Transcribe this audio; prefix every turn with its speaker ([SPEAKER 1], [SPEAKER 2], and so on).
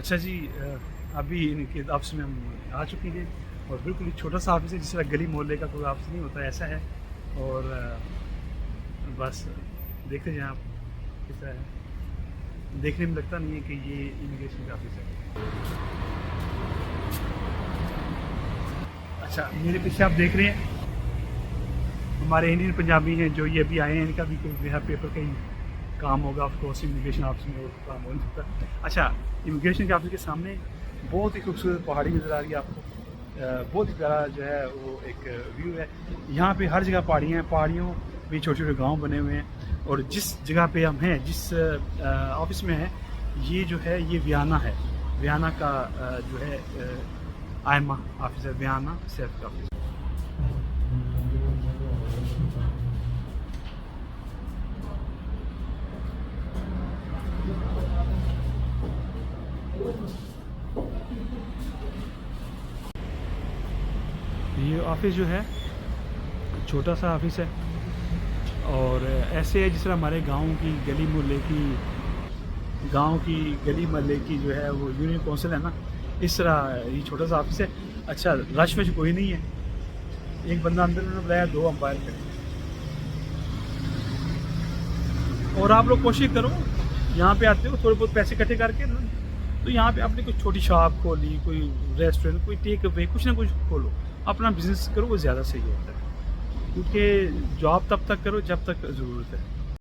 [SPEAKER 1] अच्छा जी, अभी इनके ऑफिस में हम आ चुके हैं और बिल्कुल एक छोटा सा ऑफिस है, जिस तरह गली मोहल्ले का कोई ऑफिस नहीं होता, ऐसा है। और बस देखते जाएँ आप किस तरह है। देखने में लगता नहीं है कि ये इमिग्रेशन का ऑफिस है। अच्छा, मेरे पीछे आप देख रहे हैं हमारे इंडियन पंजाबी हैं जो ये अभी आए हैं, इनका भी कोई यहाँ पेपर का ही काम होगा। ऑफ कोर्स इमिग्रेशन ऑफिस में और काम हो नहीं सकता। अच्छा, इमिग्रेशन के ऑफिस के सामने बहुत ही खूबसूरत पहाड़ी नज़र आ रही है आपको। बहुत ही प्यारा जो है वो एक व्यू है। यहाँ पे हर जगह पहाड़ियाँ हैं, पहाड़ियों में छोटे छोटे गांव बने हुए हैं। और जिस जगह पे हम हैं, जिस ऑफिस में हैं, ये जो है ये वियाना है। वियाना का जो है आयमा ऑफिस है, वियाना सेफ का ऑफिस। ये ऑफिस जो है छोटा सा ऑफिस है और ऐसे है जिस तरह हमारे गांव की गली मोहल्ले की जो है वो यूनियन काउंसिल है ना, इस तरह ये छोटा सा ऑफिस है। अच्छा, रश में कोई नहीं है, एक बंदा अंदर उन्होंने बुलाया, 2 हम बाहर खड़े। और आप लोग कोशिश करो, यहाँ पे आते हो थोड़े बहुत पैसे इकट्ठे करके ना, तो यहाँ पे आपने कोई छोटी शॉप खोली, कोई रेस्टोरेंट, कोई टेक अवे, कुछ ना कुछ खोलो, अपना बिजनेस करो, वो ज़्यादा सही होता है। क्योंकि जॉब तब तक करो जब तक ज़रूरत है।